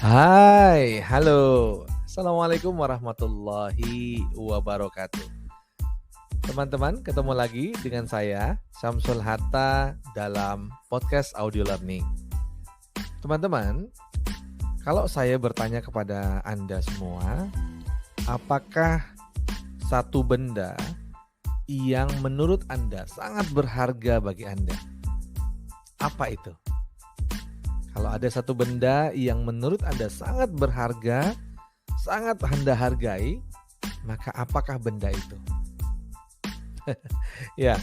Hai, halo. Assalamualaikum warahmatullahi wabarakatuh. Teman-teman, ketemu lagi dengan saya, Syamsul Hatta, dalam podcast audio learning. Teman-teman, kalau saya bertanya kepada Anda semua, apakah satu benda yang menurut Anda sangat berharga bagi Anda? Apa itu? Kalau ada satu benda yang menurut Anda sangat berharga, sangat Anda hargai, maka apakah benda itu? Ya,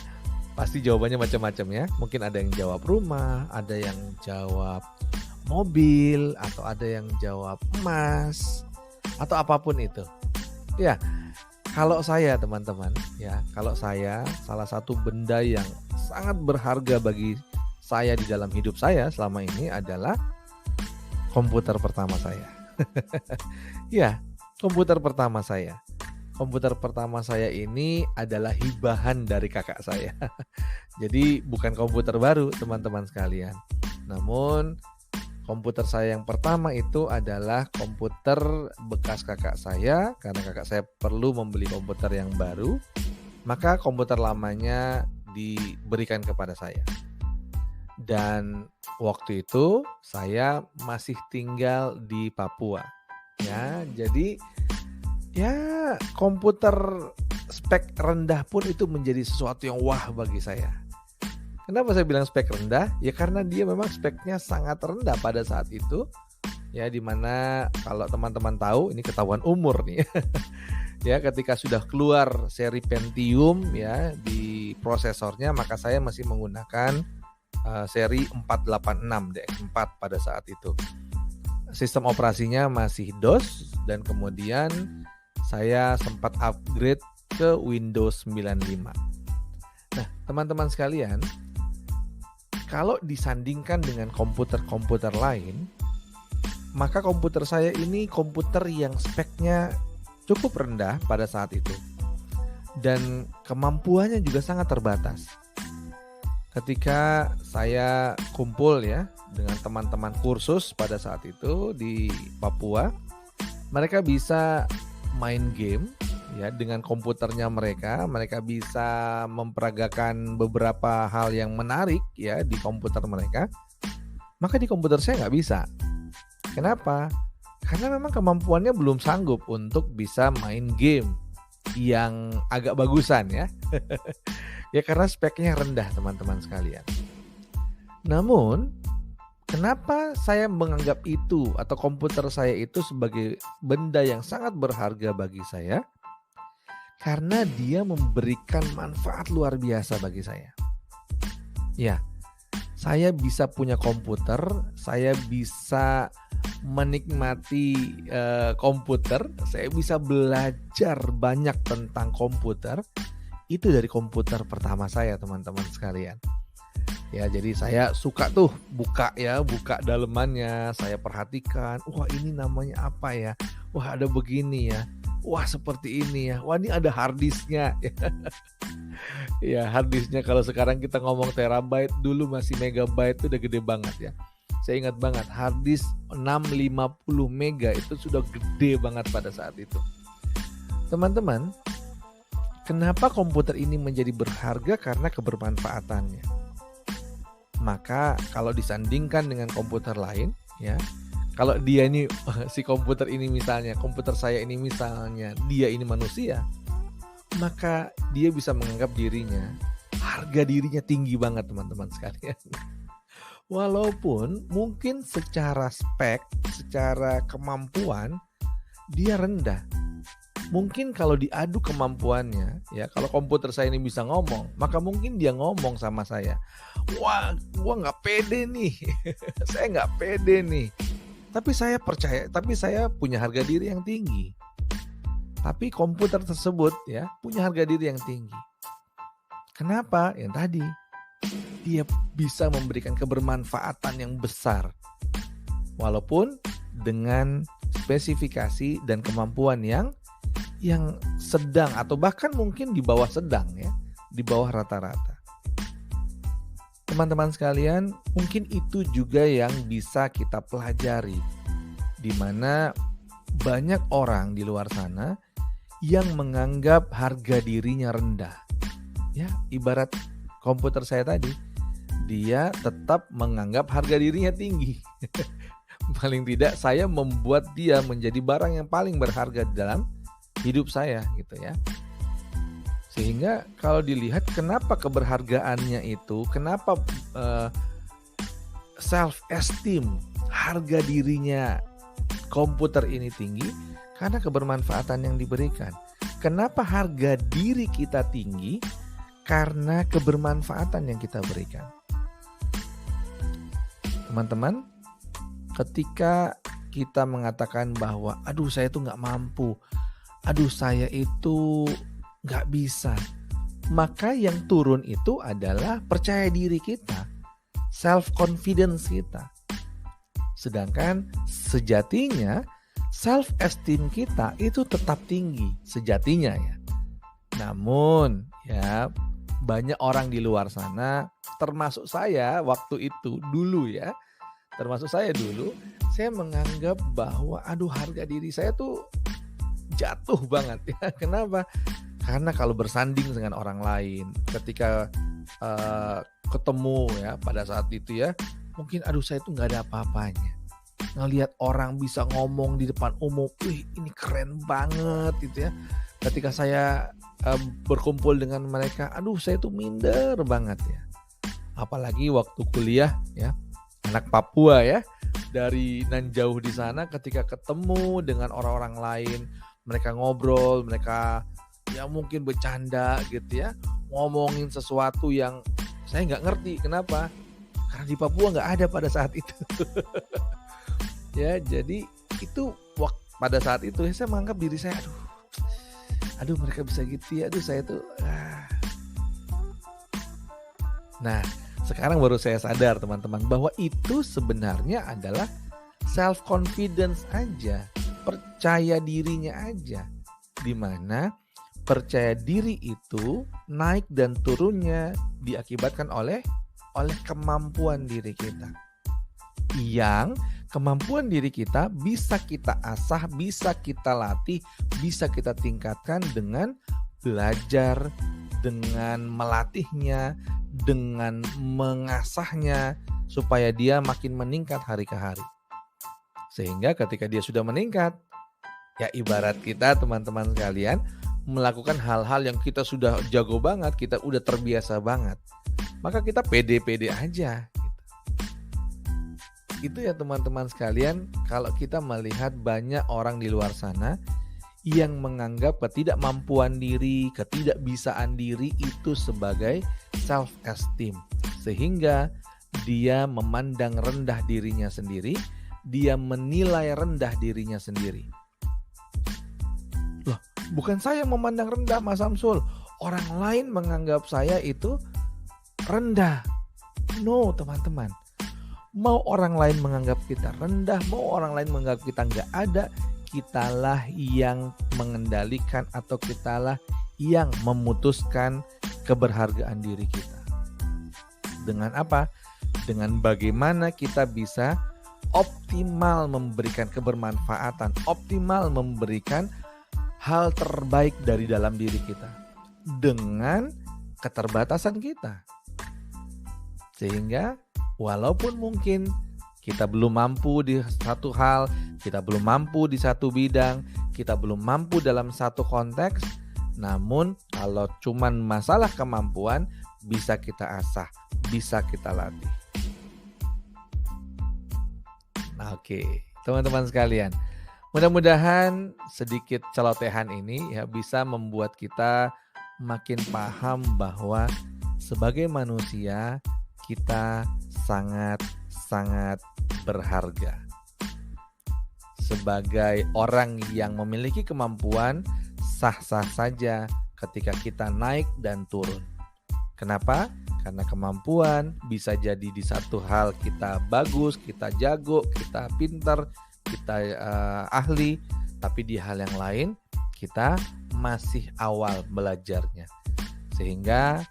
pasti jawabannya macam-macam ya. Mungkin ada yang jawab rumah, ada yang jawab mobil, atau ada yang jawab emas, atau apapun itu. Ya, kalau saya teman-teman, kalau saya salah satu benda yang sangat berharga bagi saya di dalam hidup saya selama ini adalah komputer pertama saya. Ya, komputer pertama saya. Komputer pertama saya ini adalah hibahan dari kakak saya. Jadi bukan komputer baru teman-teman sekalian. Namun komputer saya yang pertama itu adalah komputer bekas kakak saya. Karena kakak saya perlu membeli komputer yang baru, maka komputer lamanya diberikan kepada saya. Dan waktu itu saya masih tinggal di Papua. Ya, jadi komputer spek rendah pun itu menjadi sesuatu yang wah bagi saya. Kenapa saya bilang spek rendah? Ya karena dia memang speknya sangat rendah pada saat itu. Ya, dimana kalau teman-teman tahu, ini ketahuan umur nih. Ya, ketika sudah keluar seri Pentium ya di prosesornya, maka saya masih menggunakan seri 486 DX4 pada saat itu. Sistem operasinya masih DOS dan kemudian saya sempat upgrade ke Windows 95. Nah, teman-teman sekalian, kalau disandingkan dengan komputer-komputer lain, maka komputer saya ini komputer yang speknya cukup rendah pada saat itu. Dan kemampuannya juga sangat terbatas. Ketika saya kumpul ya dengan teman-teman kursus pada saat itu di Papua, mereka bisa main game ya dengan komputernya mereka bisa memperagakan beberapa hal yang menarik ya di komputer mereka. Maka di komputer saya nggak bisa. Kenapa? Karena memang kemampuannya belum sanggup untuk bisa main game yang agak bagusan ya. Ya karena speknya rendah teman-teman sekalian. Namun kenapa saya menganggap itu atau komputer saya itu sebagai benda yang sangat berharga bagi saya? Karena dia memberikan manfaat luar biasa bagi saya. Ya, saya bisa punya komputer, saya bisa menikmati komputer, saya bisa belajar banyak tentang komputer. Itu dari komputer pertama saya teman-teman sekalian. Ya, jadi saya suka tuh buka dalemannya, saya perhatikan, wah ini namanya apa ya, wah ada begini ya, wah seperti ini ya, wah ini ada harddisknya. Ya harddisknya kalau sekarang kita ngomong terabyte, dulu masih megabyte itu udah gede banget ya. Saya ingat banget harddisk 650 mega itu sudah gede banget pada saat itu. Teman-teman, kenapa komputer ini menjadi berharga? Karena kebermanfaatannya. Maka kalau disandingkan dengan komputer lain, ya, kalau dia ini si komputer ini misalnya, komputer saya ini misalnya, dia ini manusia, maka dia bisa menganggap dirinya, harga dirinya tinggi banget teman-teman sekalian. Walaupun mungkin secara spek, secara kemampuan dia rendah. Mungkin kalau diadu kemampuannya, ya kalau komputer saya ini bisa ngomong, maka mungkin dia ngomong sama saya, wah gua nggak pede nih, saya nggak pede nih. Tapi saya percaya, tapi saya punya harga diri yang tinggi. Tapi komputer tersebut ya punya harga diri yang tinggi. Kenapa? Yang tadi, dia bisa memberikan kebermanfaatan yang besar, walaupun dengan spesifikasi dan kemampuan yang sedang atau bahkan mungkin di bawah sedang ya, di bawah rata-rata. Teman-teman sekalian, mungkin itu juga yang bisa kita pelajari di mana banyak orang di luar sana yang menganggap harga dirinya rendah. Ya, ibarat komputer saya tadi, dia tetap menganggap harga dirinya tinggi. Paling tidak saya membuat dia menjadi barang yang paling berharga dalam hidup saya gitu ya. Sehingga kalau dilihat kenapa keberhargaannya itu, kenapa self esteem, harga dirinya komputer ini tinggi, karena kebermanfaatan yang diberikan. Kenapa harga diri kita tinggi? Karena kebermanfaatan yang kita berikan. Teman-teman, ketika kita mengatakan bahwa aduh saya itu gak mampu, aduh saya itu gak bisa, maka yang turun itu adalah percaya diri kita, self confidence kita. Sedangkan sejatinya self esteem kita itu tetap tinggi sejatinya ya. Namun ya banyak orang di luar sana, termasuk saya waktu itu dulu ya, saya menganggap bahwa aduh harga diri saya tuh jatuh banget ya. Kenapa? Karena kalau bersanding dengan orang lain, ketika ketemu ya pada saat itu ya, mungkin aduh saya tuh nggak ada apa-apanya. Ngelihat orang bisa ngomong di depan umum, wih ini keren banget gitu ya. Ketika saya berkumpul dengan mereka, aduh saya tuh minder banget ya. Apalagi waktu kuliah ya, anak Papua ya, dari nan jauh di sana, ketika ketemu dengan orang-orang lain, mereka ngobrol, mereka ya mungkin bercanda gitu ya, ngomongin sesuatu yang saya nggak ngerti. Kenapa? Karena di Papua nggak ada pada saat itu. Ya, jadi itu pada saat itu saya menganggap diri saya, aduh mereka bisa gitu ya, aduh saya tuh. Nah, sekarang baru saya sadar teman-teman bahwa itu sebenarnya adalah self confidence aja, percaya dirinya aja, dimana percaya diri itu naik dan turunnya diakibatkan oleh kemampuan diri kita. Yang kemampuan diri kita bisa kita asah, bisa kita latih, bisa kita tingkatkan dengan belajar, dengan melatihnya, dengan mengasahnya supaya dia makin meningkat hari ke hari. Sehingga ketika dia sudah meningkat, ya ibarat kita teman-teman sekalian melakukan hal-hal yang kita sudah jago banget, kita udah terbiasa banget, maka kita pede-pede aja. Itu ya teman-teman sekalian, kalau kita melihat banyak orang di luar sana yang menganggap ketidakmampuan diri, ketidakbisaan diri itu sebagai self esteem, sehingga dia memandang rendah dirinya sendiri, dia menilai rendah dirinya sendiri. Loh, bukan saya memandang rendah Mas Samsul, orang lain menganggap saya itu rendah. No teman-teman, mau orang lain menganggap kita rendah, mau orang lain menganggap kita nggak ada, kitalah yang mengendalikan atau kitalah yang memutuskan keberhargaan diri kita. Dengan apa? Dengan bagaimana kita bisa optimal memberikan kebermanfaatan, optimal memberikan hal terbaik dari dalam diri kita dengan keterbatasan kita. Sehingga walaupun mungkin kita belum mampu di satu hal, kita belum mampu di satu bidang, kita belum mampu dalam satu konteks, namun kalau cuman masalah kemampuan bisa kita asah, bisa kita latih. Oke, teman-teman sekalian, mudah-mudahan sedikit celotehan ini ya bisa membuat kita makin paham bahwa sebagai manusia kita sangat berharga. Sebagai orang yang memiliki kemampuan, sah-sah saja ketika kita naik dan turun. Kenapa? Karena kemampuan bisa jadi di satu hal kita bagus, kita jago, kita pintar, kita ahli, tapi di hal yang lain kita masih awal belajarnya. Sehingga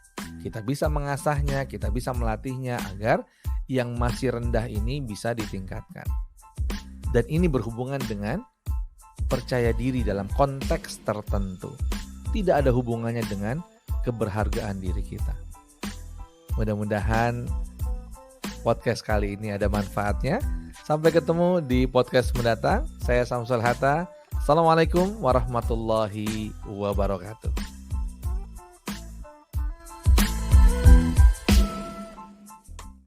kita bisa mengasahnya, kita bisa melatihnya agar yang masih rendah ini bisa ditingkatkan. Dan ini berhubungan dengan percaya diri dalam konteks tertentu. Tidak ada hubungannya dengan keberhargaan diri kita. Mudah-mudahan podcast kali ini ada manfaatnya. Sampai ketemu di podcast mendatang. Saya Samsul Hatta. Assalamualaikum warahmatullahi wabarakatuh.